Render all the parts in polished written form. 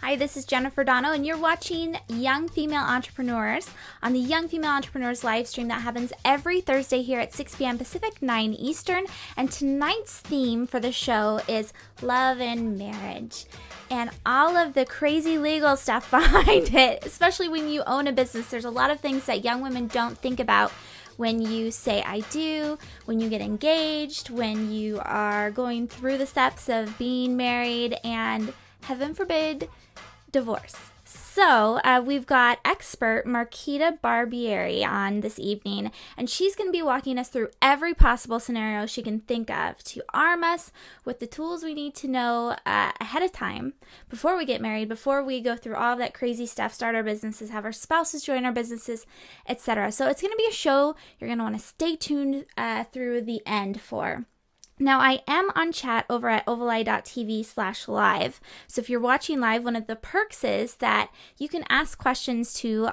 Hi, this is Jennifer Dono, and you're watching Young Female Entrepreneurs on the Young Female Entrepreneurs live stream that happens every Thursday here at 6 p.m. Pacific, 9 Eastern. And tonight's theme for the show is love and marriage and all of the crazy legal stuff behind it, especially when you own a business. There's a lot of things that young women don't think about when you say I do, when you get engaged, when you are going through the steps of being married, and heaven forbid, divorce. So we've got expert Marquita Barbieri on this evening, and she's going to be walking us through every possible scenario she can think of to arm us with the tools we need to know ahead of time before we get married, before we go through all of that crazy stuff, start our businesses, have our spouses join our businesses, etc. So it's going to be a show you're going to want to stay tuned through the end for. Now, I am on chat over at ovaleye.tv/live. So if you're watching live, one of the perks is that you can ask questions to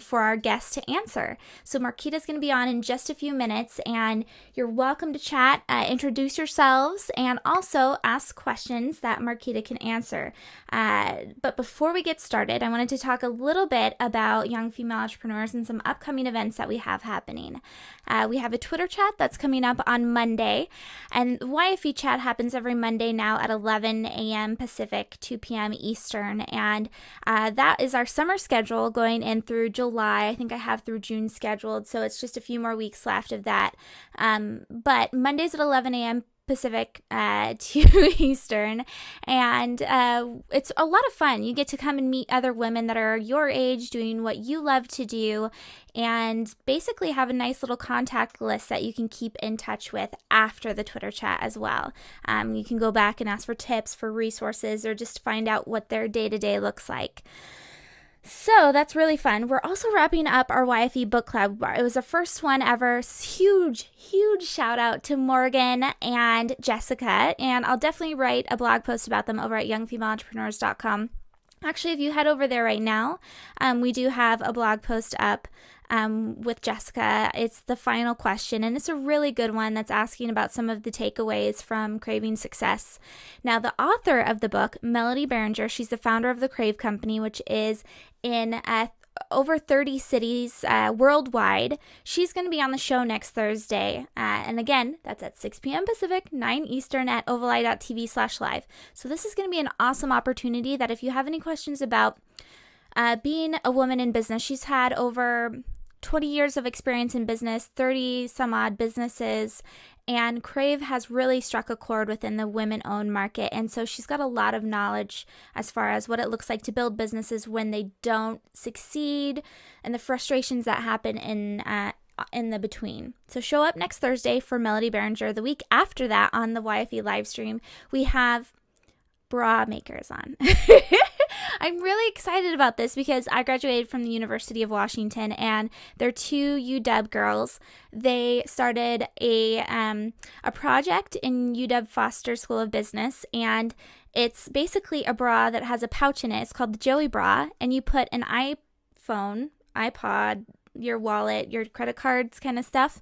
for our guests to answer. So Marquita's going to be on in just a few minutes, and you're welcome to chat, introduce yourselves, and also ask questions that Marquita can answer. But before we get started, I wanted to talk a little bit about Young Female Entrepreneurs and some upcoming events that we have happening. We have a Twitter chat that's coming up on Monday. And YFE chat happens every Monday now at 11 a.m. Pacific, 2 p.m. Eastern. And that is our summer schedule going in through July. I think I have through June scheduled, so it's just a few more weeks left of that. But Mondays at 11 a.m. Pacific, 2 Eastern, and it's a lot of fun. You get to come and meet other women that are your age doing what you love to do, and basically have a nice little contact list that you can keep in touch with after the Twitter chat as well. You can go back and ask for tips, for resources, or just find out what their day-to-day looks like. So that's really fun. We're also wrapping up our YFE book club. It was the first one ever. Huge shout out to Morgan and Jessica. And I'll definitely write a blog post about them over at youngfemaleentrepreneurs.com. Actually, if you head over there right now, we do have a blog post up with Jessica. It's the final question, and it's a really good one that's asking about some of the takeaways from Craving Success. Now, the author of the book, Melody Berenger, she's the founder of the Crave Company, which is in over 30 cities worldwide. She's going to be on the show next Thursday. And again, that's at 6 p.m. Pacific, 9 Eastern at ovaleye.tv/live. So this is going to be an awesome opportunity that if you have any questions about being a woman in business, she's had over 20 years of experience in business, 30 some odd businesses, and Crave has really struck a chord within the women-owned market. And so she's got a lot of knowledge as far as what it looks like to build businesses when they don't succeed and the frustrations that happen in the between. So show up next Thursday for Melody Berenger. The week after that on the YFE live stream, we have bra makers on. I'm really excited about this because I graduated from the University of Washington, and they're two UW girls. They started a project in UW Foster School of Business, and it's basically a bra that has a pouch in it. It's called the Joey Bra, and you put an iPhone, iPod, your wallet, your credit cards kind of stuff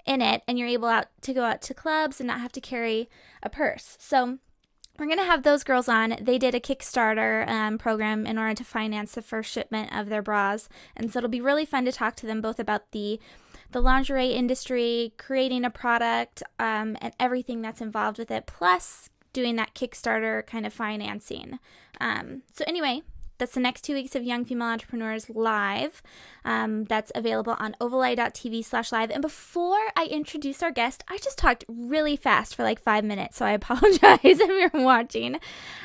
in it, and you're able to go out to clubs and not have to carry a purse. So we're going to have those girls on. They did a Kickstarter program in order to finance the first shipment of their bras. And so it'll be really fun to talk to them both about the lingerie industry, creating a product, and everything that's involved with it, plus doing that Kickstarter kind of financing. So anyway, that's the next 2 weeks of Young Female Entrepreneurs Live. That's available on ovaleye.tv/live. And before I introduce our guest, I just talked really fast for like 5 minutes, so I apologize if you're watching.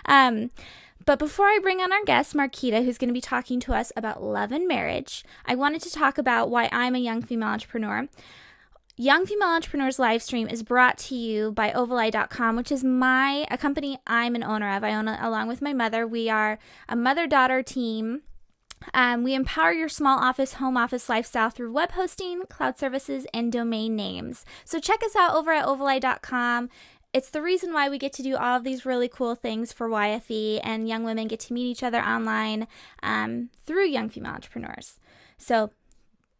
But before I bring on our guest, Marquita, who's going to be talking to us about love and marriage, I wanted to talk about why I'm a young female entrepreneur. Young Female Entrepreneurs live stream is brought to you by Ovaleye.com, which is a company I'm an owner of. I own it along with my mother. We are a mother-daughter team. We empower your small office, home office lifestyle through web hosting, cloud services, and domain names. So check us out over at Ovaleye.com. It's the reason why we get to do all of these really cool things for YFE, and young women get to meet each other online through Young Female Entrepreneurs. So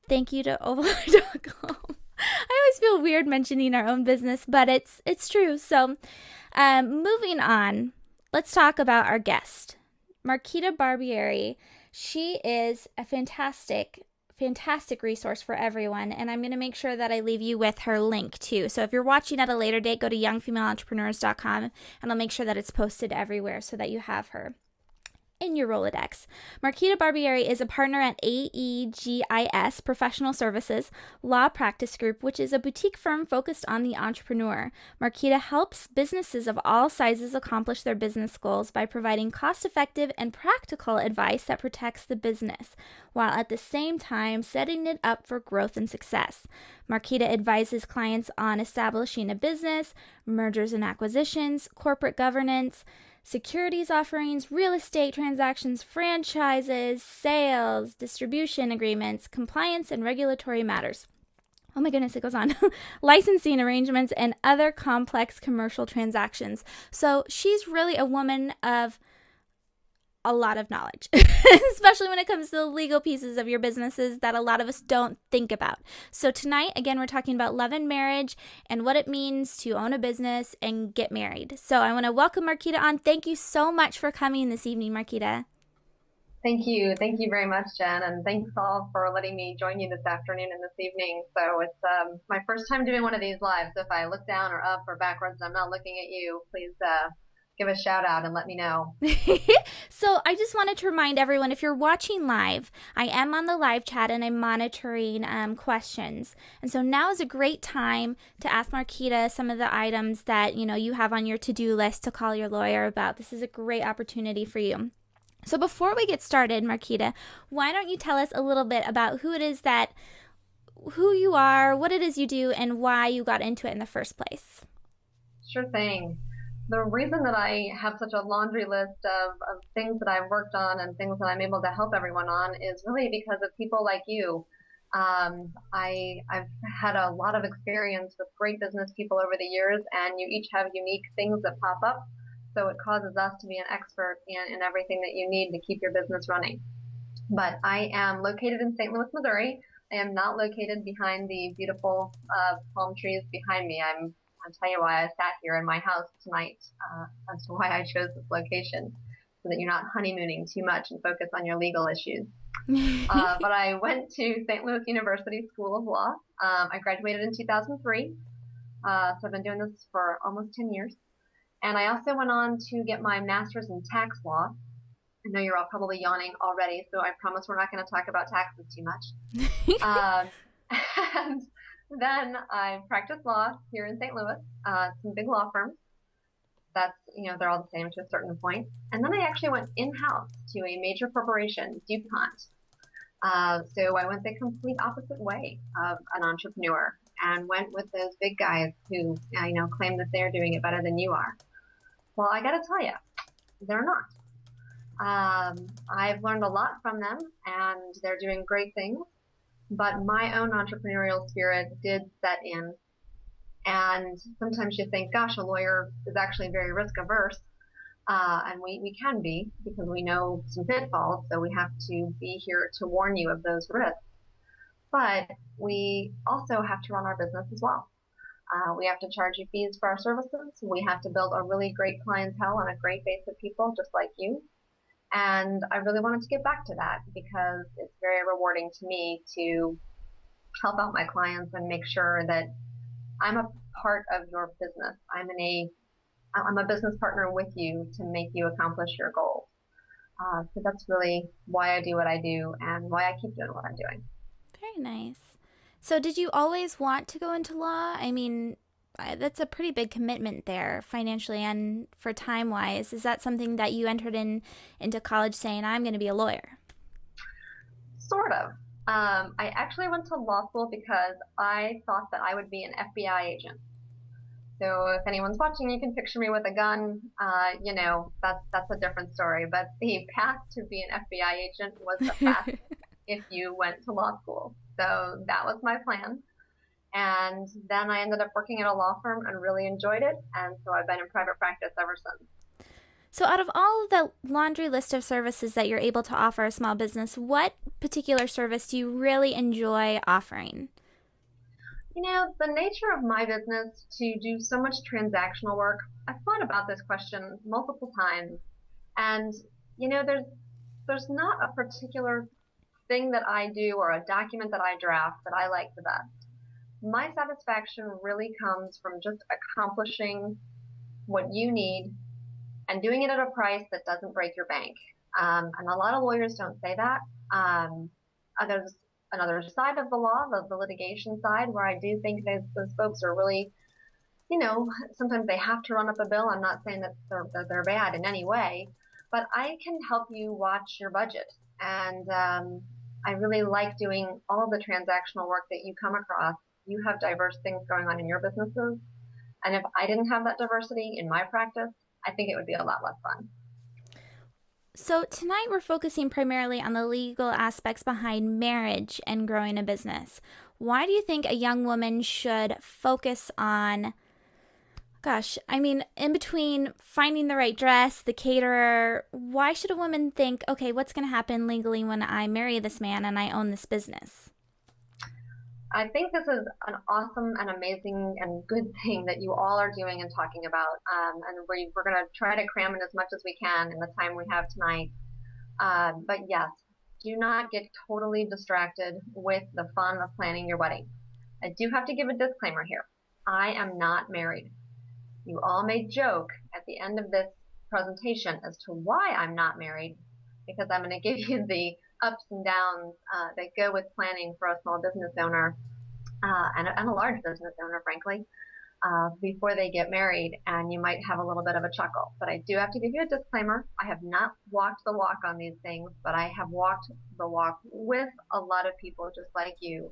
thank you to Ovaleye.com. I always feel weird mentioning our own business, but it's true. So moving on, let's talk about our guest. Marquita Barbieri. She is a fantastic resource for everyone, and I'm going to make sure that I leave you with her link too. So if you're watching at a later date, go to youngfemaleentrepreneurs.com, and I'll make sure that it's posted everywhere so that you have her in your Rolodex. Marquita Barbieri is a partner at AEGIS Professional Services Law Practice Group, which is a boutique firm focused on the entrepreneur. Marquita helps businesses of all sizes accomplish their business goals by providing cost-effective and practical advice that protects the business, while at the same time setting it up for growth and success. Marquita advises clients on establishing a business, mergers and acquisitions, corporate governance, securities offerings, real estate transactions, franchises, sales, distribution agreements, compliance and regulatory matters. Oh my goodness, it goes on. Licensing arrangements and other complex commercial transactions. So she's really a woman of a lot of knowledge, especially when it comes to the legal pieces of your businesses that a lot of us don't think about. So tonight, again, we're talking about love and marriage and what it means to own a business and get married. So I want to welcome Marquita on. Thank you so much for coming this evening, Marquita. Thank you. Thank you very much, Jen. And thanks all for letting me join you this afternoon and this evening. So it's my first time doing one of these lives. So if I look down or up or backwards and I'm not looking at you, please give a shout out and let me know. So I just wanted to remind everyone, if you're watching live, I am on the live chat and I'm monitoring questions. And so now is a great time to ask Marquita some of the items that you have on your to-do list to call your lawyer about. This is a great opportunity for you. So before we get started, Marquita, why don't you tell us a little bit about who you are, what it is you do, and why you got into it in the first place? Sure thing. The reason that I have such a laundry list of things that I've worked on and things that I'm able to help everyone on is really because of people like you. I've had a lot of experience with great business people over the years, and you each have unique things that pop up. So it causes us to be an expert in everything that you need to keep your business running. But I am located in St. Louis, Missouri. I am not located behind the beautiful palm trees behind me. I'll tell you why I sat here in my house tonight as to why I chose this location, so that you're not honeymooning too much and focus on your legal issues. But I went to St. Louis University School of Law. I graduated in 2003, so I've been doing this for almost 10 years. And I also went on to get my master's in tax law. I know you're all probably yawning already, so I promise we're not going to talk about taxes too much. And then I practiced law here in St. Louis, some big law firms. They're all the same to a certain point. And then I actually went in-house to a major corporation, DuPont. So I went the complete opposite way of an entrepreneur and went with those big guys who, claim that they're doing it better than you are. Well, I got to tell you, they're not. I've learned a lot from them, and they're doing great things. But my own entrepreneurial spirit did set in. And sometimes you think, gosh, a lawyer is actually very risk averse. And we can be, because we know some pitfalls, so we have to be here to warn you of those risks. But we also have to run our business as well. We have to charge you fees for our services. We have to build a really great clientele and a great base of people just like you. And I really wanted to get back to that because it's very rewarding to me to help out my clients and make sure that I'm a part of your business. I'm a business partner with you to make you accomplish your goals. So that's really why I do what I do and why I keep doing what I'm doing. Very nice. So did you always want to go into law? I mean, that's a pretty big commitment there financially and for time-wise. Is that something that you entered into college saying, I'm going to be a lawyer? Sort of. I actually went to law school because I thought that I would be an FBI agent. So if anyone's watching, you can picture me with a gun. That's a different story. But the path to be an FBI agent was the path if you went to law school. So that was my plan. And then I ended up working at a law firm and really enjoyed it. And so I've been in private practice ever since. So out of all of the laundry list of services that you're able to offer a small business, what particular service do you really enjoy offering? The nature of my business to do so much transactional work, I've thought about this question multiple times. And There's not a particular thing that I do or a document that I draft that I like the best. My satisfaction really comes from just accomplishing what you need and doing it at a price that doesn't break your bank. And a lot of lawyers don't say that. Um, there's another side of the law, the litigation side, where I do think those folks are really, sometimes they have to run up a bill. I'm not saying that they're bad in any way, but I can help you watch your budget. And I really like doing all the transactional work that you come across. You have diverse things going on in your businesses. And if I didn't have that diversity in my practice, I think it would be a lot less fun. So, tonight we're focusing primarily on the legal aspects behind marriage and growing a business. Why do you think a young woman should focus on, in between finding the right dress, the caterer, why should a woman think, okay, what's going to happen legally when I marry this man and I own this business? I think this is an awesome and amazing and good thing that you all are doing and talking about. And we're going to try to cram in as much as we can in the time we have tonight. But yes, do not get totally distracted with the fun of planning your wedding. I do have to give a disclaimer here. I am not married. You all may joke at the end of this presentation as to why I'm not married, because I'm going to give you the ups and downs that go with planning for a small business owner and a large business owner, frankly, before they get married, and you might have a little bit of a chuckle. But I do have to give you a disclaimer. I have not walked the walk on these things, but I have walked the walk with a lot of people just like you,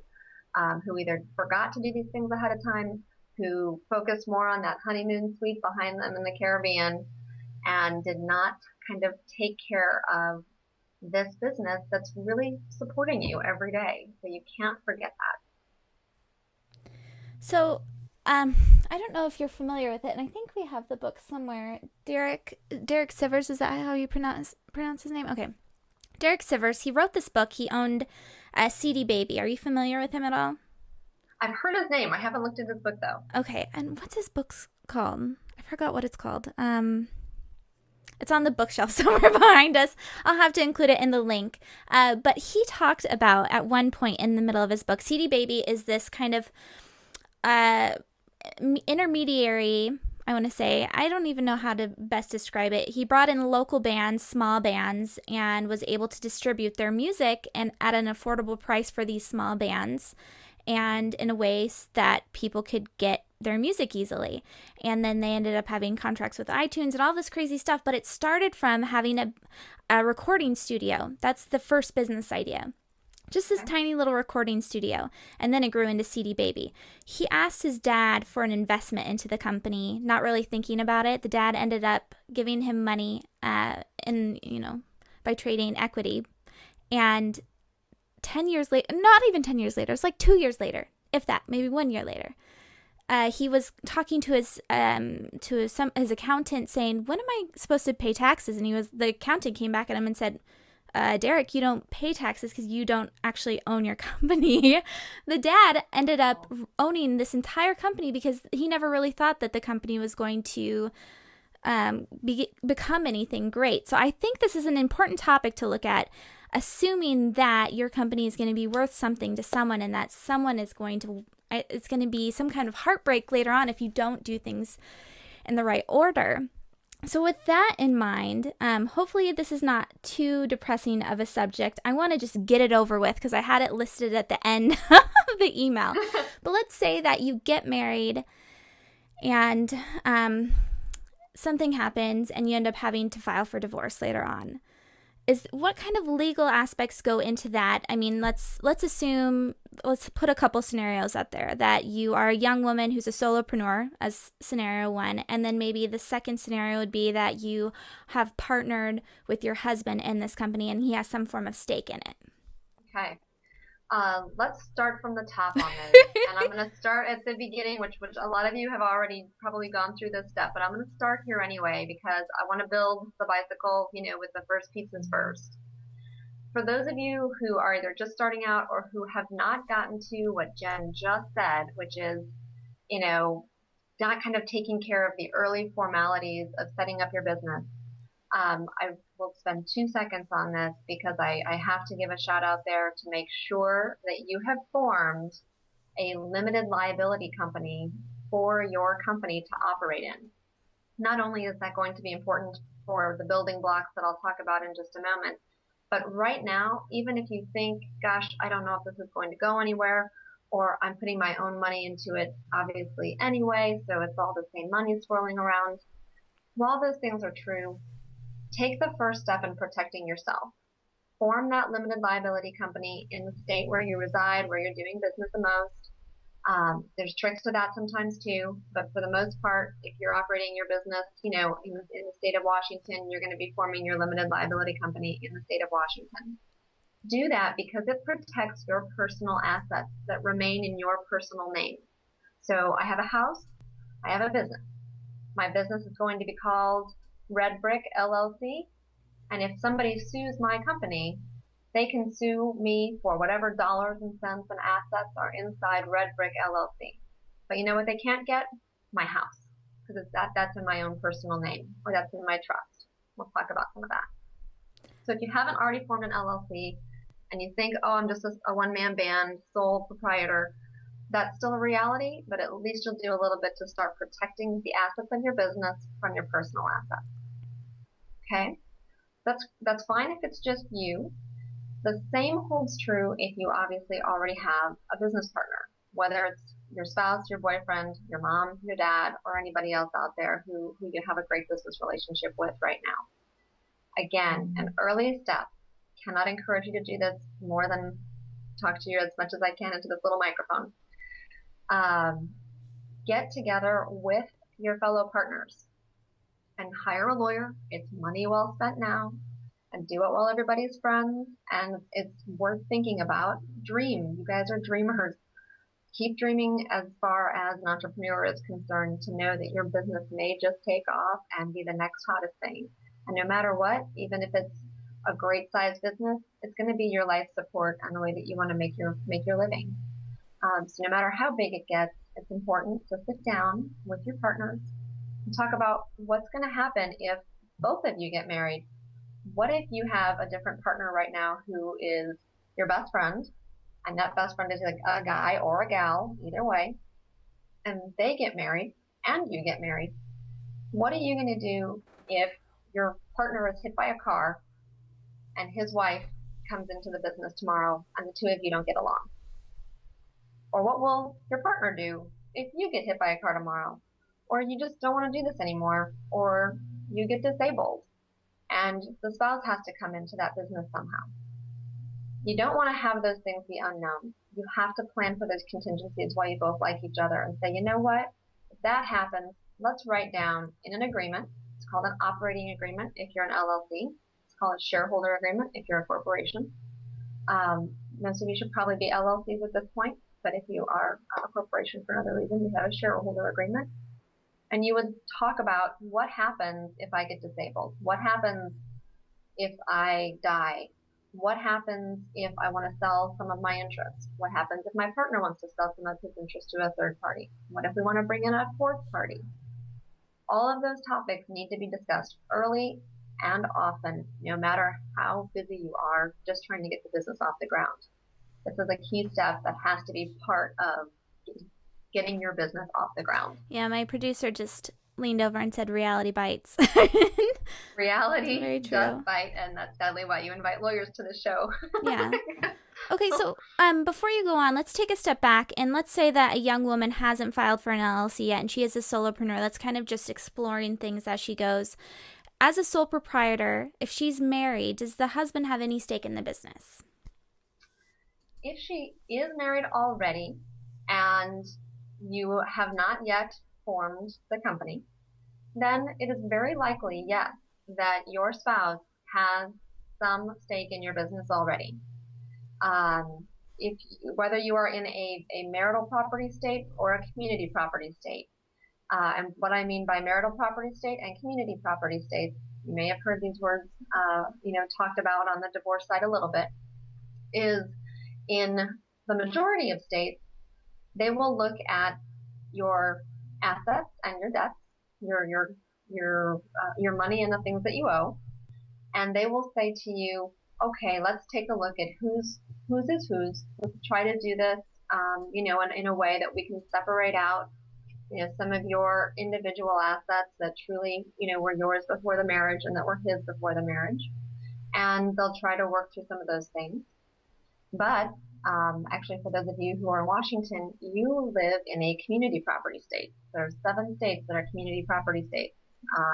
who either forgot to do these things ahead of time, who focused more on that honeymoon suite behind them in the Caribbean, and did not kind of take care of this business that's really supporting you every day. So you can't forget So, I don't know if you're familiar with it, and I think we have the book somewhere. Derek Sivers, is that how you pronounce his name? Okay. Derek Sivers, he wrote this book. He owned a CD Baby. Are you familiar with him at all? I've heard his name. I haven't looked at his book though. Okay, and what's his book called? I forgot what it's called. It's on the bookshelf somewhere behind us. I'll have to include it in the link. But he talked about, at one point in the middle of his book, CD Baby is this kind of intermediary, I want to say. I don't even know how to best describe it. He brought in local bands, small bands, and was able to distribute their music and at an affordable price for these small bands, and in a way that people could get their music easily. And then they ended up having contracts with iTunes and all this crazy stuff. But it started from having a recording studio. That's the first business idea. Just this tiny little recording studio. And then it grew into CD Baby. He asked his dad for an investment into the company, not really thinking about it. The dad ended up giving him money by trading equity. And 10 years later, not even 10 years later, it's like 2 years later, if that, maybe 1 year later, he was talking to his accountant saying, when am I supposed to pay taxes? And the accountant came back at him and said, Derek, you don't pay taxes because you don't actually own your company. The dad ended up owning this entire company because he never really thought that the company was going to become anything great. So I think this is an important topic to look at, assuming that your company is going to be worth something to someone, and that someone it's going to be some kind of heartbreak later on if you don't do things in the right order. So with that in mind, hopefully this is not too depressing of a subject. I want to just get it over with because I had it listed at the end of the email. But let's say that you get married and something happens and you end up having to file for divorce later on. What kind of legal aspects go into that? I mean, let's put a couple scenarios out there, that you are a young woman who's a solopreneur as scenario one, and then maybe the second scenario would be that you have partnered with your husband in this company and he has some form of stake in it. Okay. Let's start from the top on this. And I'm going to start at the beginning, which a lot of you have already probably gone through this step, but I'm going to start here anyway because I want to build the bicycle, with the first pieces first. For those of you who are either just starting out or who have not gotten to what Jen just said, which is, not kind of taking care of the early formalities of setting up your business, I will spend 2 seconds on this because I have to give a shout out there to make sure that you have formed a limited liability company for your company to operate in. Not only is that going to be important for the building blocks that I'll talk about in just a moment, but right now, even if you think, gosh, I don't know if this is going to go anywhere, or I'm putting my own money into it obviously anyway, so it's all the same money swirling around. While those things are true, take the first step in protecting yourself. Form that limited liability company in the state where you reside, where you're doing business the most. There's tricks to that sometimes too, but for the most part, if you're operating your business, in the state of Washington, you're going to be forming your limited liability company in the state of Washington. Do that because it protects your personal assets that remain in your personal name. So I have a house, I have a business. My business is going to be called Red Brick LLC, and if somebody sues my company, they can sue me for whatever dollars and cents and assets are inside Red Brick LLC. But you know what they can't get? My house, because that's in my own personal name, or that's in my trust. We'll talk about some of that. So if you haven't already formed an LLC and you think, oh, I'm just a one-man band, sole proprietor, that's still a reality, but at least you'll do a little bit to start protecting the assets of your business from your personal assets. Okay? That's fine if it's just you. The same holds true if you obviously already have a business partner, whether it's your spouse, your boyfriend, your mom, your dad, or anybody else out there who you have a great business relationship with right now. Again, an early step. Cannot encourage you to do this more than talk to you as much as I can into this little microphone. Get together with your fellow partners and hire a lawyer. It's money well spent now. And do it while everybody's friends, and it's worth thinking about. Dream. You guys are dreamers. Keep dreaming as far as an entrepreneur is concerned, to know that your business may just take off and be the next hottest thing. And no matter what, even if it's a great sized business, it's going to be your life support and the way that you want to make your living. So no matter how big it gets, it's important to sit down with your partners and talk about what's going to happen if both of you get married. What if you have a different partner right now who is your best friend, and that best friend is like a guy or a gal, either way, and they get married and you get married? What are you going to do if your partner is hit by a car and his wife comes into the business tomorrow and the two of you don't get along? Or what will your partner do if you get hit by a car tomorrow? Or you just don't want to do this anymore, or you get disabled and the spouse has to come into that business somehow. You don't want to have those things be unknown. You have to plan for those contingencies while you both like each other and say, you know what, if that happens, let's write down in an agreement. It's called an operating agreement if you're an LLC. It's called a shareholder agreement if you're a corporation. Most of you should probably be LLCs at this point, but if you are a corporation for another reason, you have a shareholder agreement. And you would talk about what happens if I get disabled? What happens if I die? What happens if I want to sell some of my interests? What happens if my partner wants to sell some of his interests to a third party? What if we want to bring in a fourth party? All of those topics need to be discussed early and often, no matter how busy you are just trying to get the business off the ground. This is a key step that has to be part of getting your business off the ground. Yeah, my producer just leaned over and said reality bites. Reality does bite, and that's sadly why you invite lawyers to the show. Yeah. Okay, so before you go on, let's take a step back, and let's say that a young woman hasn't filed for an LLC yet, and she is a solopreneur. That's kind of just exploring things as she goes. As a sole proprietor, if she's married, does the husband have any stake in the business? If she is married already and you have not yet formed the company, then it is very likely, yes, that your spouse has some stake in your business already. Whether you are in a marital property state or a community property state. And what I mean by marital property state and community property states, you may have heard these words, talked about on the divorce side a little bit, is in the majority of states, they will look at your assets and your debts, your your money and the things that you owe, and they will say to you, okay, let's take a look at whose is whose. Let's try to do this, in a way that we can separate out, some of your individual assets that truly, were yours before the marriage and that were his before the marriage. And they'll try to work through some of those things. But actually, for those of you who are in Washington, you live in a community property state. There are 7 states that are community property states.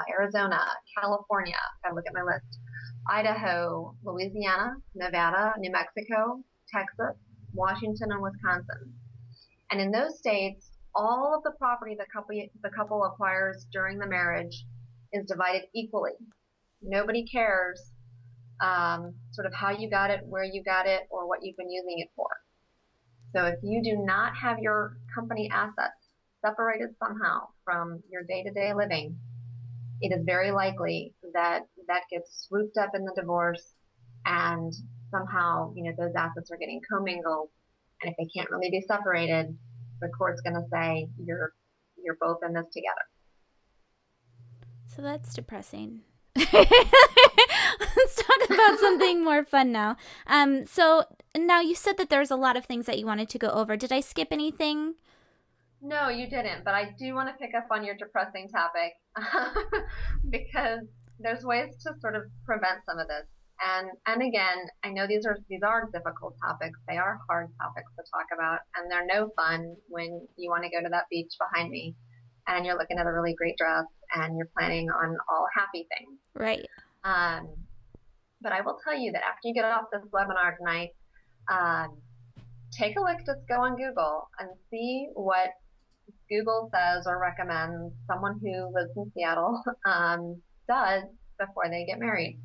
Arizona, California, gotta look at my list, Idaho, Louisiana, Nevada, New Mexico, Texas, Washington, and Wisconsin. And in those states, all of the property the couple acquires during the marriage is divided equally. Nobody cares sort of how you got it, where you got it, or what you've been using it for. So if you do not have your company assets separated somehow from your day-to-day living, it is very likely that that gets swooped up in the divorce, and somehow, those assets are getting commingled. And if they can't really be separated, the court's going to say you're both in this together. So that's depressing. Let's talk about something more fun now. So now you said that there's a lot of things that you wanted to go over. Did I skip anything? No, you didn't, but I do want to pick up on your depressing topic because there's ways to sort of prevent some of this. And again, I know these are difficult topics. They are hard topics to talk about, and they're no fun when you want to go to that beach behind me and you're looking at a really great dress and you're planning on all happy things. Right. But I will tell you that after you get off this webinar tonight, take a look, just go on Google and see what Google says or recommends someone who lives in Seattle does before they get married.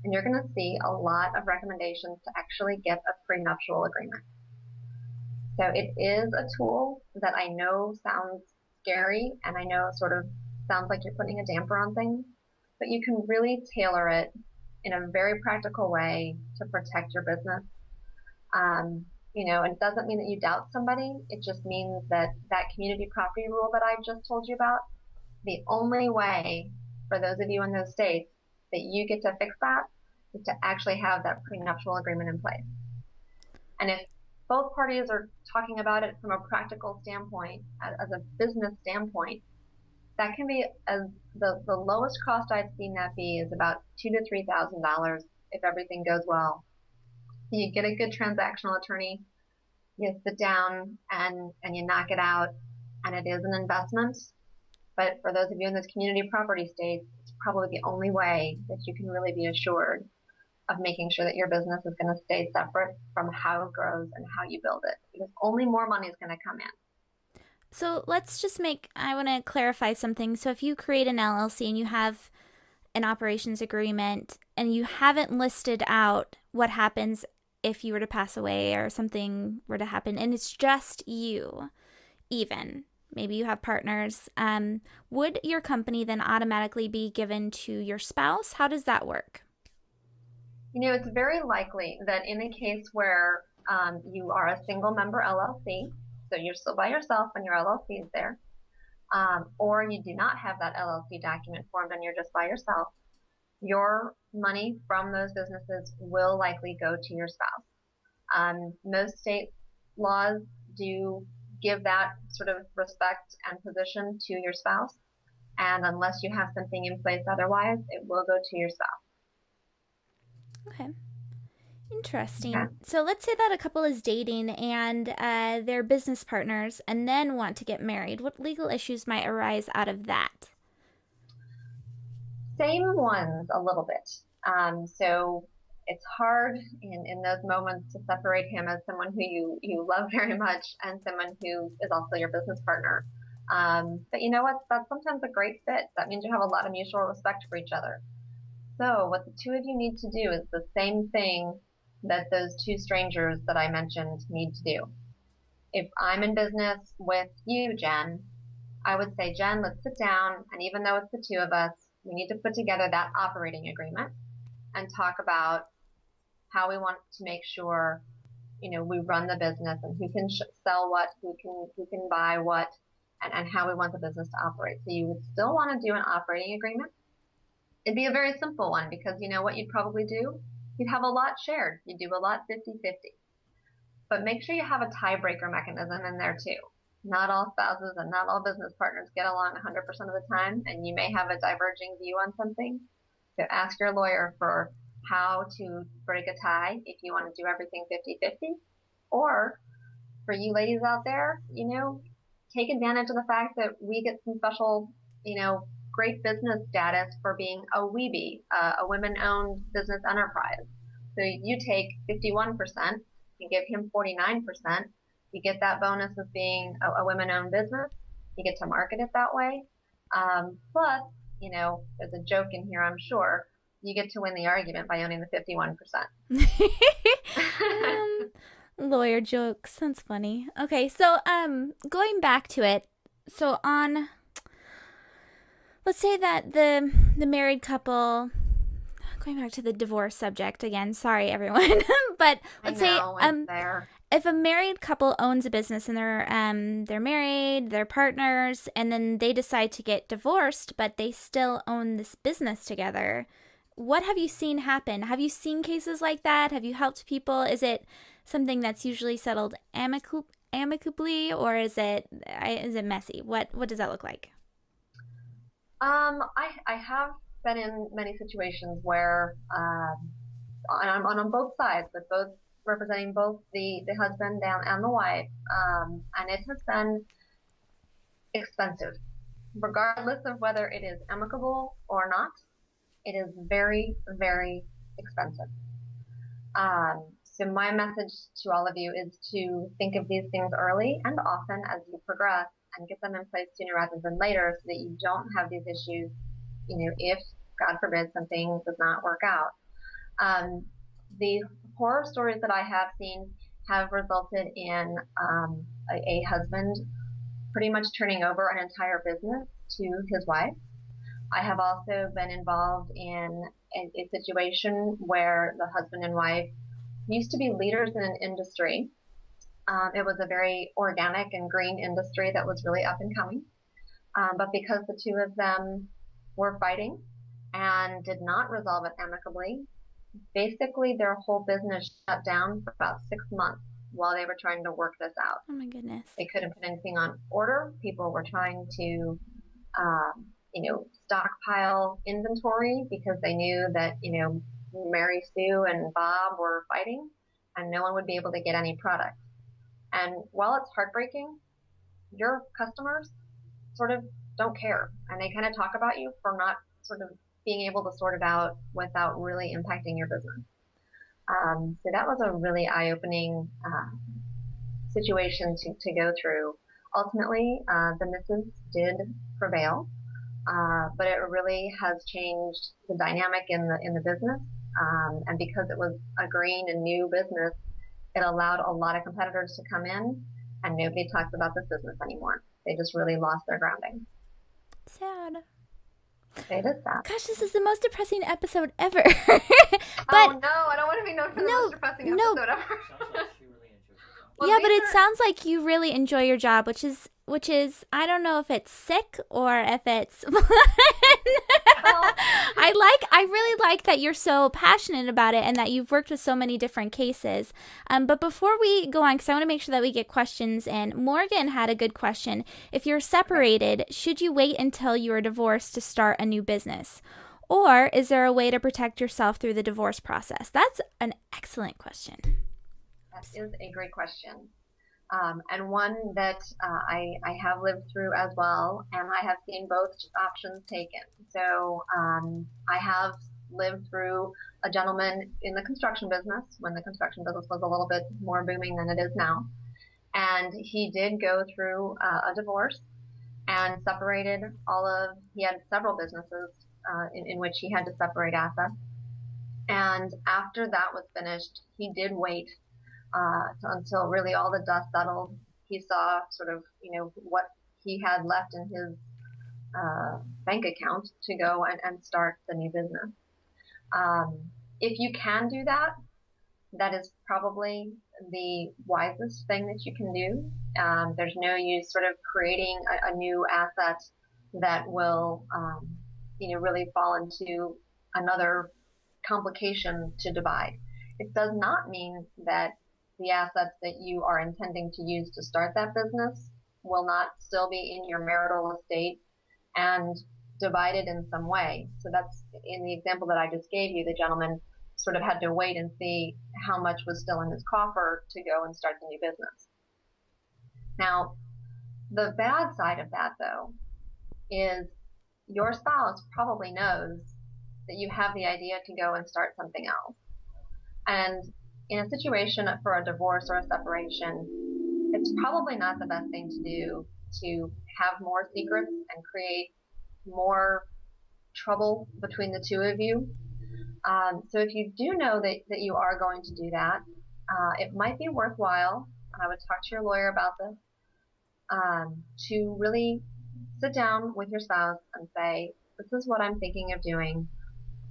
And you're going to see a lot of recommendations to actually get a prenuptial agreement. So it is a tool that I know sounds scary, and I know sort of sounds like you're putting a damper on things, but you can really tailor it in a very practical way to protect your business. It doesn't mean that you doubt somebody. It just means that community property rule that I just told you about, the only way for those of you in those states that you get to fix that is to actually have that prenuptial agreement in place. And if both parties are talking about it from a practical standpoint, as a business standpoint, that can be the lowest cost I've seen that be is about $2,000 to $3,000 if everything goes well. You get a good transactional attorney, you sit down and you knock it out, and it is an investment. But for those of you in those community property states, it's probably the only way that you can really be assured of making sure that your business is going to stay separate from how it grows and how you build it, because only more money is going to come in. So I want to clarify something. So if you create an LLC and you have an operations agreement and you haven't listed out what happens if you were to pass away or something were to happen, and it's just you, even maybe you have partners, would your company then automatically be given to your spouse? How does that work? It's very likely that in a case where you are a single member LLC, so you're still by yourself and your LLC is there, or you do not have that LLC document formed and you're just by yourself, your money from those businesses will likely go to your spouse. Most state laws do give that sort of respect and position to your spouse, and unless you have something in place otherwise, it will go to your spouse. Okay. Interesting. Okay. So let's say that a couple is dating and they're business partners and then want to get married. What legal issues might arise out of that? Same ones a little bit. So it's hard in those moments to separate him as someone who you love very much and someone who is also your business partner. But you know what? That's sometimes a great fit. That means you have a lot of mutual respect for each other. So what the two of you need to do is the same thing that those two strangers that I mentioned need to do. If I'm in business with you, Jen, I would say, Jen, let's sit down, and even though it's the two of us, we need to put together that operating agreement and talk about how we want to make sure, we run the business and who can sell what, who can buy what, and how we want the business to operate. So you would still want to do an operating agreement. It'd be a very simple one because you know what you'd probably do? You'd have a lot shared. You'd do a lot 50-50. But make sure you have a tiebreaker mechanism in there too. Not all spouses and not all business partners get along 100% of the time, and you may have a diverging view on something. So ask your lawyer for how to break a tie if you want to do everything 50-50. Or for you ladies out there, take advantage of the fact that we get some special, great business status for being a WEB, a women-owned business enterprise. So you take 51%, you give him 49%, you get that bonus of being a women-owned business. You get to market it that way. Plus, there's a joke in here, I'm sure. You get to win the argument by owning the 51%. Lawyer jokes. That's funny. Okay, so going back to it. So let's say that the married couple, going back to the divorce subject again. Sorry, everyone. But let's say if a married couple owns a business and they're married, they're partners, and then they decide to get divorced, but they still own this business together, what have you seen happen? Have you seen cases like that? Have you helped people? Is it something that's usually settled amicably, or is it messy? What does that look like? I have been in many situations where on both sides, with both representing both the husband and the wife, and it has been expensive, regardless of whether it is amicable or not. It is very, very expensive. So my message to all of you is to think of these things early and often as you progress and get them in place sooner rather than later so that you don't have these issues, if, God forbid, something does not work out. The horror stories that I have seen have resulted in a husband pretty much turning over an entire business to his wife. I have also been involved in a situation where the husband and wife used to be leaders in an industry. It was a very organic and green industry that was really up and coming. But because the two of them were fighting and did not resolve it amicably, basically their whole business shut down for about 6 months while they were trying to work this out. Oh my goodness. They couldn't put anything on order. People were trying to, stockpile inventory because they knew that, Mary Sue and Bob were fighting and no one would be able to get any product. And while it's heartbreaking, your customers sort of don't care. And they kind of talk about you for not sort of being able to sort it out without really impacting your business. So that was a really eye-opening situation to go through. Ultimately, the missus did prevail, but it really has changed the dynamic in the business. And because it was a green and new business, it allowed a lot of competitors to come in, and nobody talks about this business anymore. They just really lost their grounding. Sad. It is sad. Gosh, this is the most depressing episode ever. But, oh no, I don't want to be known for the most depressing episode ever. Sounds like she really enjoyed it. Well, yeah, but it sounds like you really enjoy your job, which is I don't know if it's sick or if it's I really like that you're so passionate about it and that you've worked with so many different cases. But before we go on, because I want to make sure that we get questions in, Morgan had a good question. If you're separated, should you wait until you are divorced to start a new business? Or is there a way to protect yourself through the divorce process? That's an excellent question. That is a great question. And one that I have lived through as well, and I have seen both options taken. So I have lived through a gentleman in the construction business when the construction business was a little bit more booming than it is now. And he did go through a divorce and separated he had several businesses in which he had to separate assets. And after that was finished, he did wait until really all the dust settled. He saw sort of, what he had left in his bank account to go and start the new business. If you can do that, that is probably the wisest thing that you can do. There's no use sort of creating a new asset that will, really fall into another complication to divide. It does not mean that the assets that you are intending to use to start that business will not still be in your marital estate and divided in some way. So that's in the example that I just gave you, the gentleman sort of had to wait and see how much was still in his coffer to go and start the new business. Now, the bad side of that, though, is your spouse probably knows that you have the idea to go and start something else. And in a situation for a divorce or a separation, it's probably not the best thing to do to have more secrets and create more trouble between the two of you. So if you do know that you are going to do that, it might be worthwhile, and I would talk to your lawyer about this, to really sit down with your spouse and say, this is what I'm thinking of doing.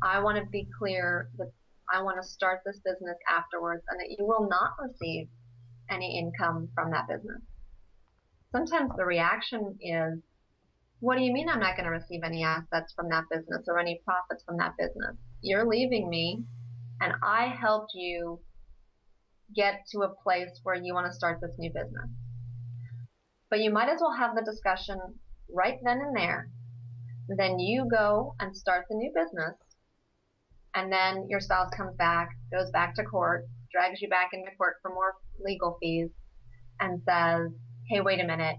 I want to be clear that I want to start this business afterwards and that you will not receive any income from that business. Sometimes the reaction is, what do you mean I'm not going to receive any assets from that business or any profits from that business? You're leaving me, and I helped you get to a place where you want to start this new business. But you might as well have the discussion right then and there. Then you go and start the new business, and then your spouse comes back, goes back to court, drags you back into court for more legal fees, and says, hey, wait a minute,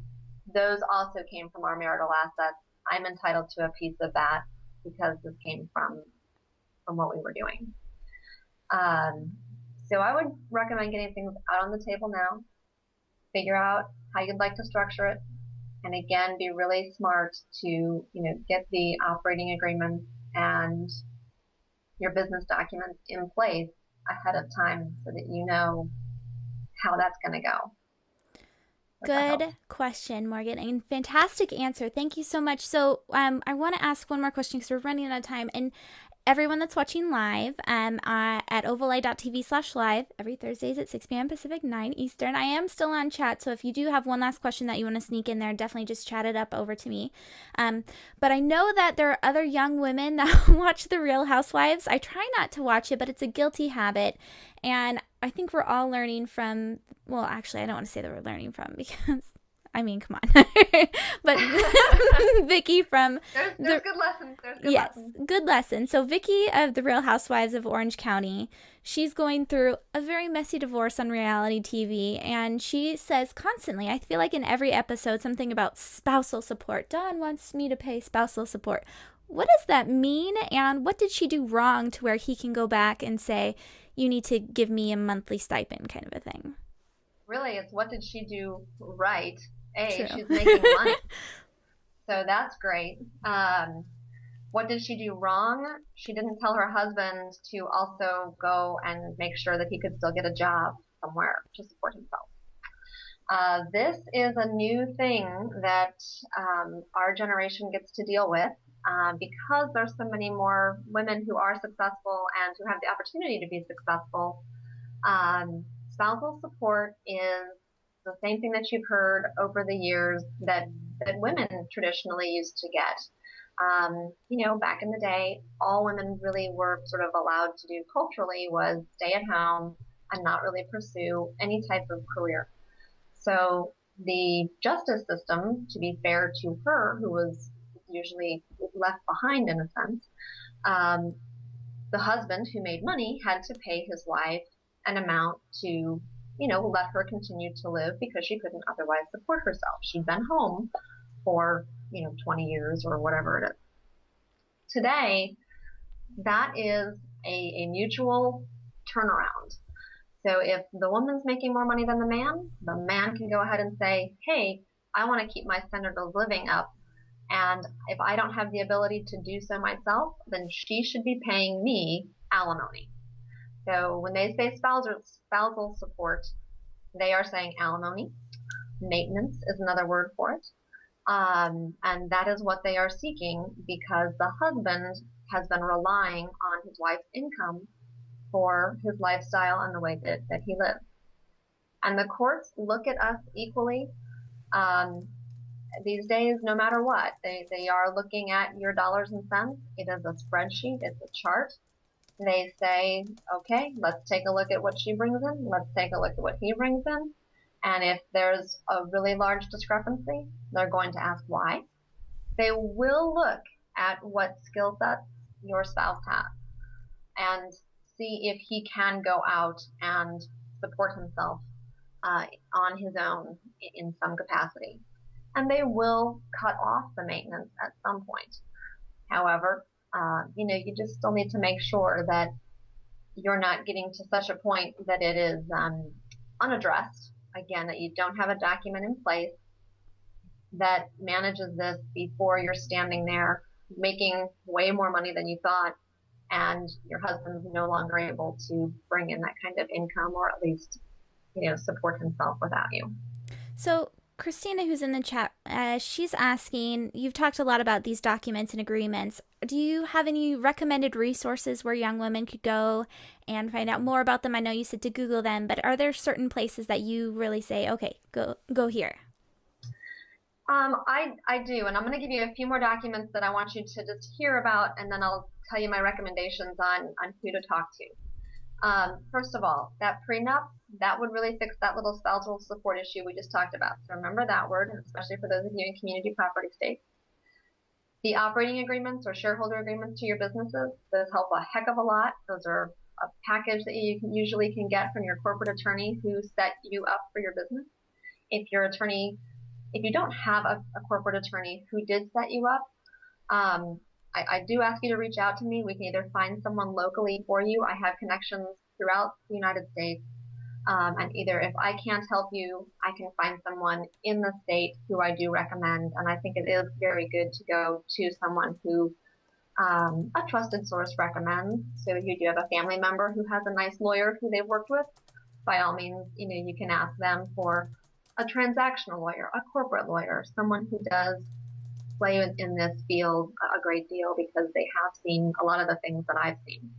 those also came from our marital assets. I'm entitled to a piece of that because this came from what we were doing. So I would recommend getting things out on the table now, figure out how you'd like to structure it, and again, be really smart to, get the operating agreements and your business documents in place ahead of time so that you know how that's going to go. Good question, Morgan, and fantastic answer. Thank you so much. So I want to ask one more question because we're running out of time. And everyone that's watching live at ovaleye.tv/live every Thursdays at 6 p.m. Pacific, 9 Eastern. I am still on chat, so if you do have one last question that you want to sneak in there, definitely just chat it up over to me. But I know that there are other young women that watch The Real Housewives. I try not to watch it, but it's a guilty habit. And I think we're all learning from, well, actually, I don't want to say that we're learning from because, I mean, come on. But Vicky from... There's good lessons. There's good lessons. Yes, good lessons. So Vicky of The Real Housewives of Orange County, she's going through a very messy divorce on reality TV, and she says constantly, I feel like in every episode, something about spousal support. Don wants me to pay spousal support. What does that mean, and what did she do wrong to where he can go back and say, you need to give me a monthly stipend kind of a thing? Really, it's what did she do right? True. She's making money. So that's great. What did she do wrong? She didn't tell her husband to also go and make sure that he could still get a job somewhere to support himself. This is a new thing that our generation gets to deal with because there's so many more women who are successful and who have the opportunity to be successful. Spousal support is the same thing that you've heard over the years that women traditionally used to get. Back in the day, all women really were sort of allowed to do culturally was stay at home and not really pursue any type of career. So the justice system, to be fair to her, who was usually left behind in a sense, the husband who made money had to pay his wife an amount to, let her continue to live because she couldn't otherwise support herself. She'd been home for, 20 years or whatever it is. Today, that is a mutual turnaround. So if the woman's making more money than the man can go ahead and say, hey, I want to keep my standard of living up. And if I don't have the ability to do so myself, then she should be paying me alimony. So when they say spousal support, they are saying alimony. Maintenance is another word for it. And that is what they are seeking because the husband has been relying on his wife's income for his lifestyle and the way that he lives. And the courts look at us equally. Um, these days, no matter what, they are looking at your dollars and cents. It is a spreadsheet, it's a chart. They say, okay, let's take a look at what she brings in. Let's take a look at what he brings in. And if there's a really large discrepancy, they're going to ask why. They will look at what skill sets your spouse has and see if he can go out and support himself on his own in some capacity. And they will cut off the maintenance at some point. However, you just still need to make sure that you're not getting to such a point that it is unaddressed. Again, that you don't have a document in place that manages this before you're standing there making way more money than you thought, and your husband's no longer able to bring in that kind of income, or at least, support himself without you. So Christina, who's in the chat, she's asking, you've talked a lot about these documents and agreements. Do you have any recommended resources where young women could go and find out more about them? I know you said to Google them, but are there certain places that you really say, okay, go here? I do, and I'm going to give you a few more documents that I want you to just hear about, and then I'll tell you my recommendations on who to talk to. First of all, that prenup, that would really fix that little spousal support issue we just talked about. So remember that word, especially for those of you in community property states. The operating agreements or shareholder agreements to your businesses, those help a heck of a lot. Those are a package that you usually can get from your corporate attorney who set you up for your business. If you don't have a corporate attorney who did set you up, I do ask you to reach out to me. We can either find someone locally for you. I have connections throughout the United States. And either if I can't help you, I can find someone in the state who I do recommend. And I think it is very good to go to someone who a trusted source recommends. So if you do have a family member who has a nice lawyer who they've worked with, by all means, you can ask them for a transactional lawyer, a corporate lawyer, someone who does play in this field a great deal because they have seen a lot of the things that I've seen.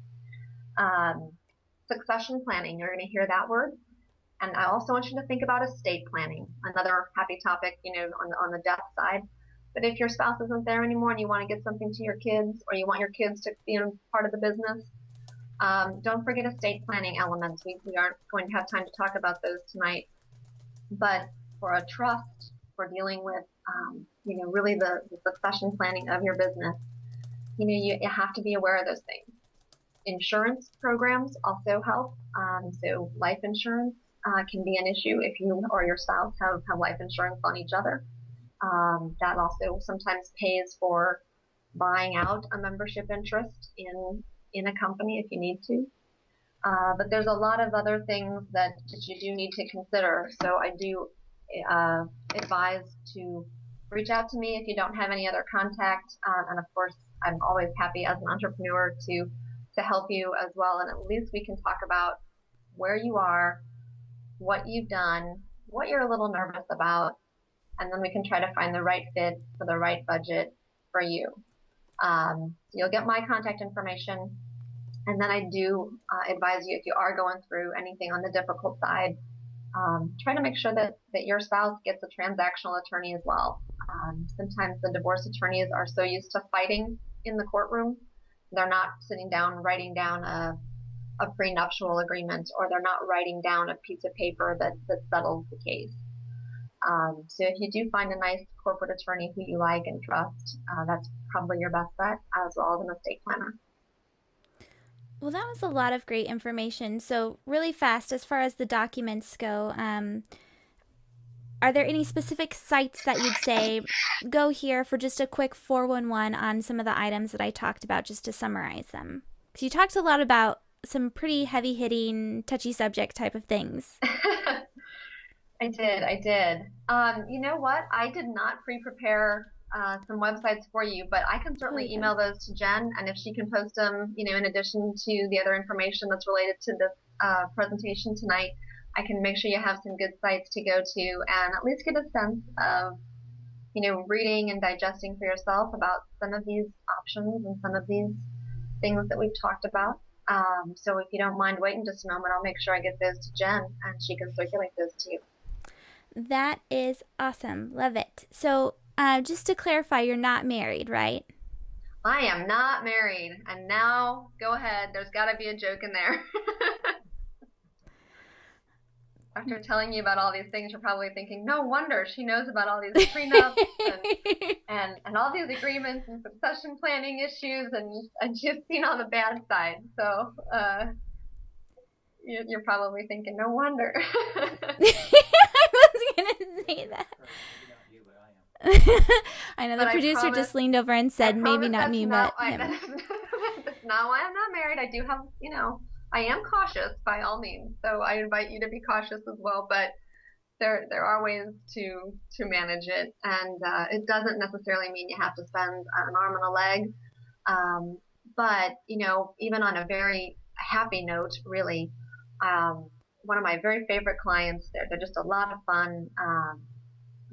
Succession planning, you're going to hear that word. And I also want you to think about estate planning, another happy topic, on the death side. But if your spouse isn't there anymore and you want to get something to your kids, or you want your kids to be part of the business, don't forget estate planning elements. We aren't going to have time to talk about those tonight. But for a trust, for dealing with, really the succession planning of your business, you have to be aware of those things. Insurance programs also help. So life insurance can be an issue if you or your spouse have life insurance on each other. That also sometimes pays for buying out a membership interest in a company if you need to. But there's a lot of other things that you do need to consider. So I do advise to reach out to me if you don't have any other contact. And of course, I'm always happy as an entrepreneur to help you as well. And at least we can talk about where you are, what you've done, what you're a little nervous about, and then we can try to find the right fit for the right budget for you. So you'll get my contact information. And then I do advise you, if you are going through anything on the difficult side, try to make sure that your spouse gets a transactional attorney as well. Sometimes the divorce attorneys are so used to fighting in the courtroom, they're not sitting down writing down a prenuptial agreement, or they're not writing down a piece of paper that settles the case. So if you do find a nice corporate attorney who you like and trust, that's probably your best bet, as well as an estate planner. Well, that was a lot of great information. So really fast, as far as the documents go, are there any specific sites that you'd say go here for just a quick 411 on some of the items that I talked about, just to summarize them? Because you talked a lot about some pretty heavy-hitting, touchy subject type of things. I did. You know what? I did not pre-prepare some websites for you, but I can certainly email those to Jen, and if she can post them, in addition to the other information that's related to this presentation tonight, I can make sure you have some good sites to go to and at least get a sense of, reading and digesting for yourself about some of these options and some of these things that we've talked about. So if you don't mind waiting just a moment, I'll make sure I get those to Jen and she can circulate those to you. That is awesome. Love it. So, just to clarify, you're not married, right? I am not married. And now, go ahead. There's got to be a joke in there. After telling you about all these things, you're probably thinking, no wonder she knows about all these prenups and all these agreements and succession planning issues, and she's seen on the bad side. So you're probably thinking, no wonder. I was gonna say that. Maybe not you, but I am. I know the But I producer promise, just leaned over and said, I maybe promise not that's me, not but why, him. that's not why I'm not married. I do have, I am cautious by all means. So I invite you to be cautious as well. But there are ways to manage it, and it doesn't necessarily mean you have to spend an arm and a leg. Um, but even on a very happy note, really, one of my very favorite clients, they're just a lot of fun.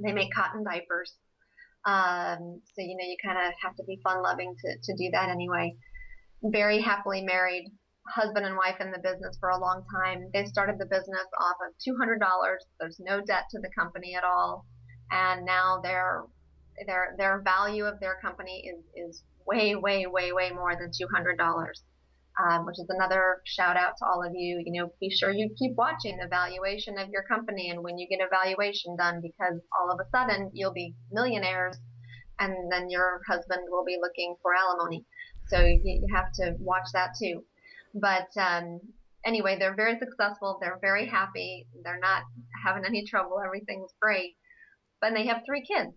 They make cotton diapers. So you kind of have to be fun loving to do that anyway. Very happily married, husband and wife in the business for a long time. They started the business off of $200. There's no debt to the company at all, and now their value of their company is way way way way more than $200. Which is another shout out to all of you. Be sure you keep watching the valuation of your company and when you get a valuation done, because all of a sudden you'll be millionaires and then your husband will be looking for alimony. So you have to watch that too. But anyway, they're very successful. They're very happy. They're not having any trouble. Everything's great. But they have 3 kids.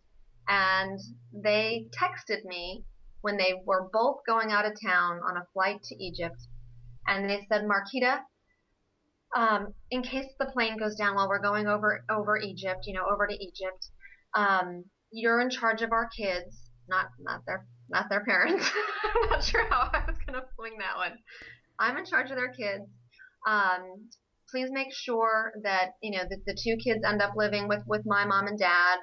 And they texted me when they were both going out of town on a flight to Egypt. And they said, Marquita, in case the plane goes down while we're going over Egypt, over to Egypt, you're in charge of our kids, not their parents. I'm not sure how I was gonna swing that one. I'm in charge of their kids. Um, Please make sure that the 2 kids end up living with my mom and dad.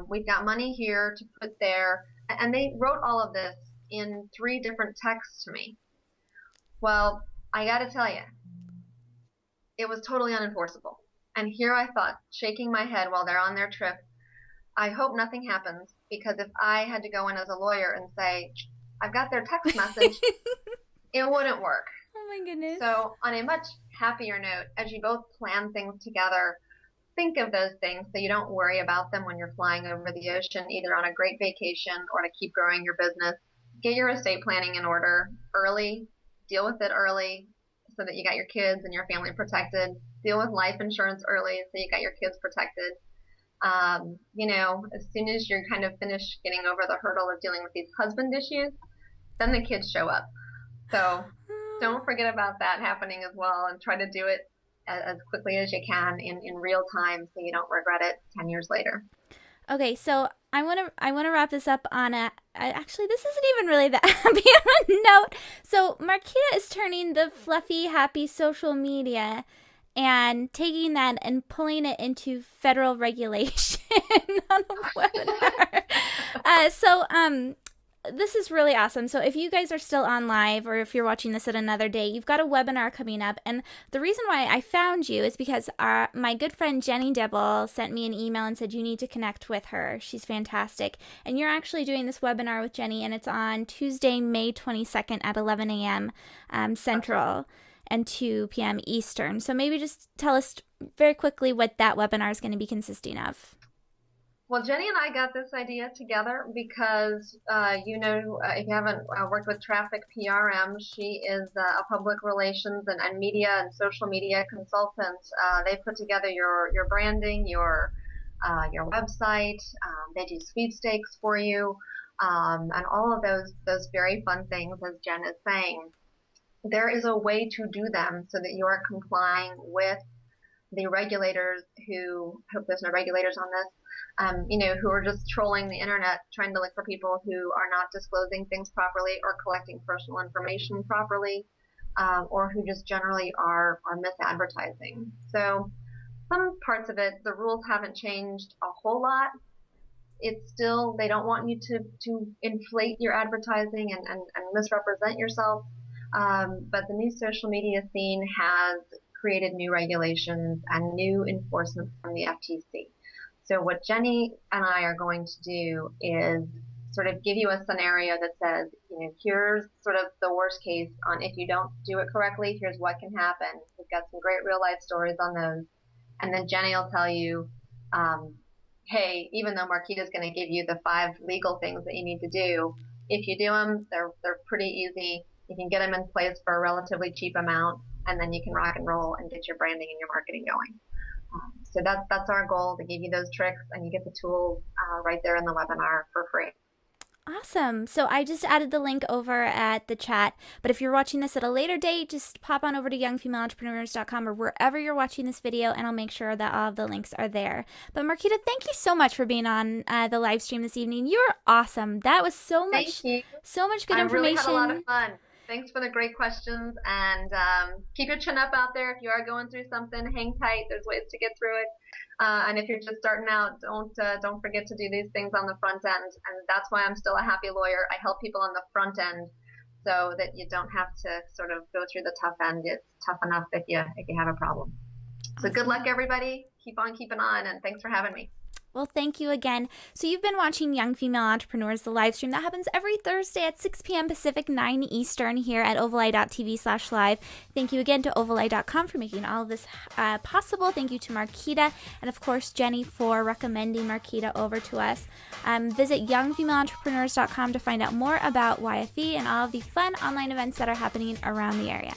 We've got money here to put there, and they wrote all of this in 3 different texts to me. Well, I got to tell you, it was totally unenforceable. And here I thought, shaking my head while they're on their trip, I hope nothing happens, because if I had to go in as a lawyer and say, I've got their text message, it wouldn't work. Oh my goodness. So on a much happier note, as you both plan things together, think of those things so you don't worry about them when you're flying over the ocean, either on a great vacation or to keep growing your business. Get your estate planning in order early, deal with it early so that you got your kids and your family protected. Deal with life insurance early so you got your kids protected. As soon as you're kind of finished getting over the hurdle of dealing with these husband issues, then the kids show up. So don't forget about that happening as well, and try to do it as quickly as you can in real time so you don't regret it 10 years later. Okay, so I want to wrap this up on actually, this isn't even really that happy of a note. So Marquita is turning the fluffy, happy social media and taking that and pulling it into federal regulation on a webinar. This is really awesome. So if you guys are still on live, or if you're watching this at another day, you've got a webinar coming up. And the reason why I found you is because my good friend Jenny Dibble sent me an email and said you need to connect with her. She's fantastic. And you're actually doing this webinar with Jenny, and it's on Tuesday, May 22nd at 11 a.m. Central and 2 p.m. Eastern. So maybe just tell us very quickly what that webinar is going to be consisting of. Well, Jenny and I got this idea together because, if you haven't worked with Traffic PRM, she is a public relations and media and social media consultant. They put together your branding, your website. They do sweepstakes for you, and all of those very fun things, as Jen is saying. There is a way to do them so that you are complying with the regulators who, hope there's no regulators on this, who are just trolling the internet, trying to look for people who are not disclosing things properly or collecting personal information properly, or who just generally are misadvertising. So some parts of it, the rules haven't changed a whole lot. It's still, they don't want you to inflate your advertising and misrepresent yourself. But the new social media scene has created new regulations and new enforcement from the FTC. So what Jenny and I are going to do is sort of give you a scenario that says, here's sort of the worst case on if you don't do it correctly, here's what can happen. We've got some great real life stories on those. And then Jenny will tell you, hey, even though Marquita's going to give you the 5 legal things that you need to do, if you do them, they're pretty easy. You can get them in place for a relatively cheap amount, and then you can rock and roll and get your branding and your marketing going. So that's our goal, to give you those tricks, and you get the tools right there in the webinar for free. Awesome. So I just added the link over at the chat, but if you're watching this at a later date, just pop on over to youngfemaleentrepreneurs.com or wherever you're watching this video, and I'll make sure that all of the links are there. But Marquita, thank you so much for being on the live stream this evening. You're awesome. That was so much good information. I really had a lot of fun. Thanks for the great questions, and keep your chin up out there. If you are going through something, hang tight. There's ways to get through it. And if you're just starting out, don't forget to do these things on the front end. And that's why I'm still a happy lawyer. I help people on the front end so that you don't have to sort of go through the tough end. It's tough enough if you have a problem. So good luck, everybody. Keep on keeping on, and thanks for having me. Well, thank you again. So you've been watching Young Female Entrepreneurs, the live stream that happens every Thursday at 6 p.m. Pacific, 9 Eastern here at ovaleye.tv/live. Thank you again to ovaleye.com for making all of this possible. Thank you to Marquita and, of course, Jenny for recommending Marquita over to us. Visit youngfemaleentrepreneurs.com to find out more about YFE and all of the fun online events that are happening around the area.